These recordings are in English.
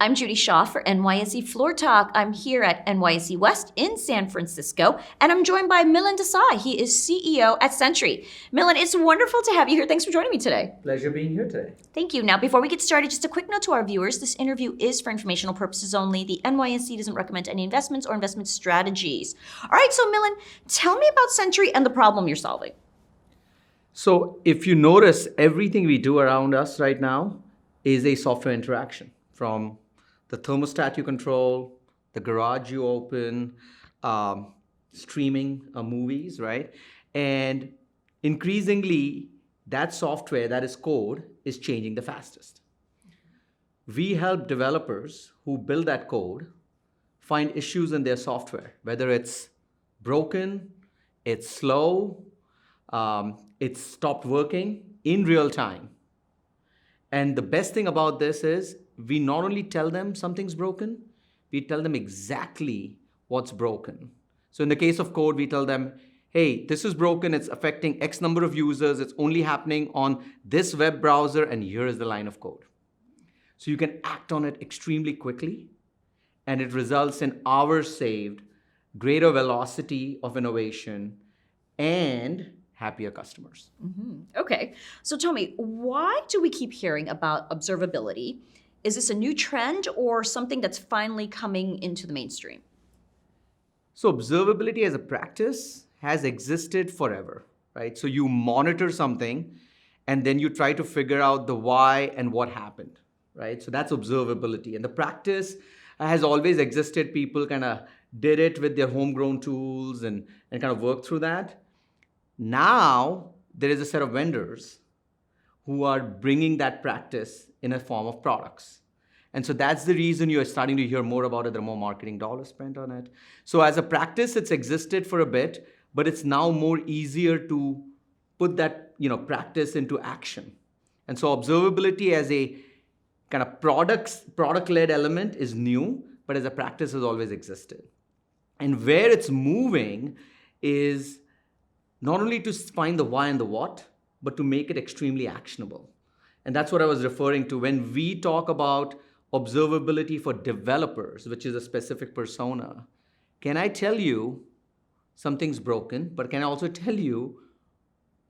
I'm Judy Shaw for NYSE Floor Talk. I'm here at NYSE West in San Francisco, and I'm joined by Milin Desai. He is CEO at Sentry. Milin, it's wonderful to have you here. Thanks for joining me today. Pleasure being here today. Thank you. Now, before we get started, just a quick note to our viewers. This interview is for informational purposes only. The NYSE doesn't recommend any investments or investment strategies. All right, so Milin, tell me about Sentry and the problem you're solving. So if you notice, everything we do around us right now is a software interaction, from the thermostat you control, the garage you open, streaming movies, right? And increasingly, that software, that is code, is changing the fastest. We help developers who build that code find issues in their software, whether it's broken, it's slow, it's stopped working in real time. And the best thing about this is we not only tell them something's broken, we tell them exactly what's broken. So in the case of code, we tell them, hey, this is broken, it's affecting X number of users, it's only happening on this web browser, and here is the line of code. So you can act on it extremely quickly, and it results in hours saved, greater velocity of innovation, and happier customers. Okay, so tell me, why do we keep hearing about observability? Is this a new trend or something that's finally coming into the mainstream? So observability as a practice has existed forever, right? So you monitor something and then you try to figure out the why and what happened, right? So that's observability. And the practice has always existed. People kind of did it with their homegrown tools and kind of worked through that. Now, there is a set of vendors who are bringing that practice in a form of products. And so that's the reason you're starting to hear more about it. There are more marketing dollars spent on it. So as a practice, it's existed for a bit, but it's now more easier to put that practice into action. And so observability as a kind of product-led element is new, but as a practice has always existed. And where it's moving is not only to find the why and the what, but to make it extremely actionable. And that's what I was referring to. When we talk about observability for developers, which is a specific persona, can I tell you something's broken, but can I also tell you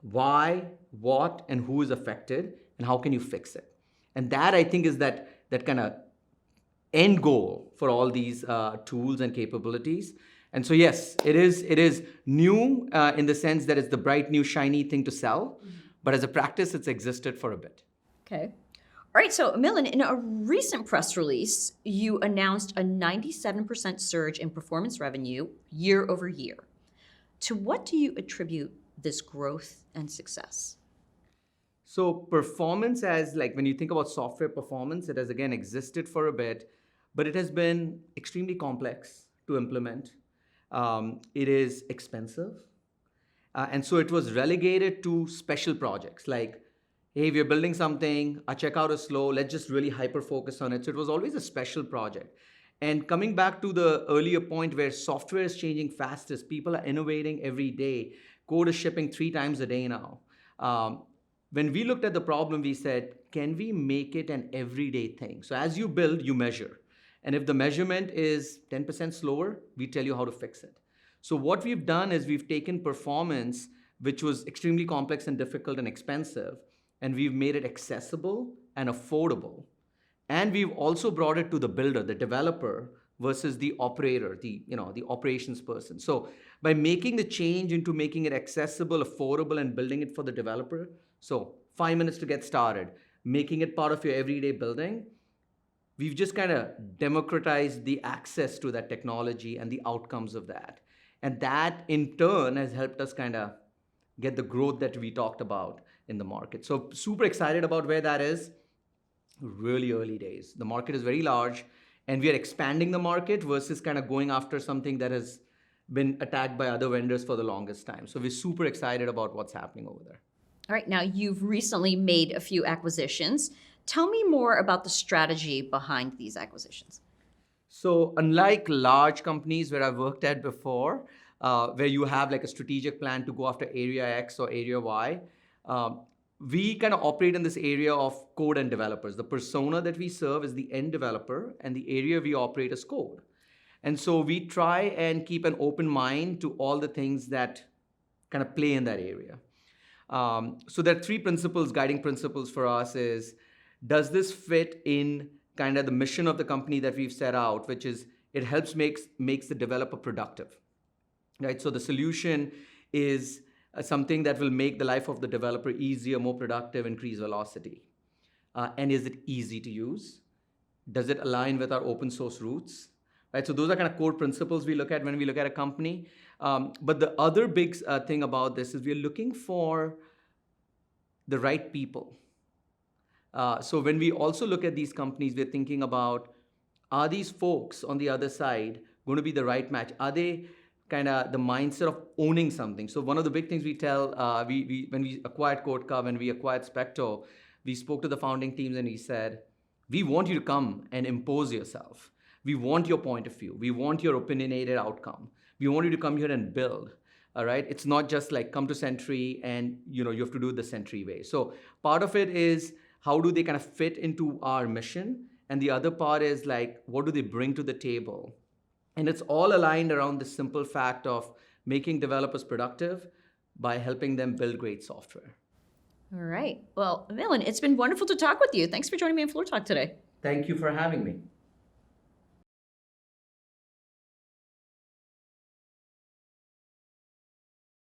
why, what, and who is affected, and how can you fix it? And that, I think, is that kind of end goal for all these tools and capabilities. And so, yes, it is new in the sense that it's the bright, new, shiny thing to sell. But as a practice, it's existed for a bit. Okay. All right. So, Milin, in a recent press release, you announced a 97% surge in performance revenue year over year. To what do you attribute this growth and success? So performance, as like when you think about software performance, it has again existed for a bit, but it has been extremely complex to implement. It is expensive. And so it was relegated to special projects like, hey, we're building something, our checkout is slow, let's just really hyper-focus on it. So it was always a special project. And coming back to the earlier point where software is changing fastest, people are innovating every day, code is shipping 3 times a day now. When we looked at the problem, we said, can we make it an everyday thing? So as you build, you measure. And if the measurement is 10% slower, we tell you how to fix it. So what we've done is we've taken performance, which was extremely complex and difficult and expensive, and we've made it accessible and affordable. And we've also brought it to the builder, the developer, versus the operator, the operations person. So by making the change into making it accessible, affordable, and building it for the developer, so 5 minutes to get started, making it part of your everyday building, we've just kind of democratized the access to that technology and the outcomes of that. And that, in turn, has helped us kind of get the growth that we talked about in the market. So super excited about where that is. Really early days. The market is very large, and we are expanding the market versus kind of going after something that has been attacked by other vendors for the longest time. So we're super excited about what's happening over there. All right, now you've recently made a few acquisitions. Tell me more about the strategy behind these acquisitions. So unlike large companies where I've worked at before, where you have like a strategic plan to go after area X or area Y, we kind of operate in this area of code and developers. The persona that we serve is the end developer, and the area we operate is code. And so we try and keep an open mind to all the things that kind of play in that area. So there are three principles, guiding principles for us is, does this fit in kind of the mission of the company that we've set out, which is it helps makes the developer productive, right? So the solution is something that will make the life of the developer easier, more productive, increase velocity. And is it easy to use? Does it align with our open source roots? Right, so those are kind of core principles we look at when we look at a company. But the other big thing about this is we're looking for the right people. So when we also look at these companies, we're thinking about, are these folks on the other side going to be the right match? Are they kind of the mindset of owning something? So one of the big things we tell, when we acquired CodeCub, when we acquired Specto, we spoke to the founding teams and we said, we want you to come and impose yourself. We want your point of view. We want your opinionated outcome. We want you to come here and build. All right. It's not just like come to Sentry and you have to do it the Sentry way. So part of it is how do they kind of fit into our mission, and the other part is like what do they bring to the table, and it's all aligned around the simple fact of making developers productive by helping them build great software. All right. Well, Milin, it's been wonderful to talk with you. Thanks for joining me on Floor Talk today. Thank you for having me.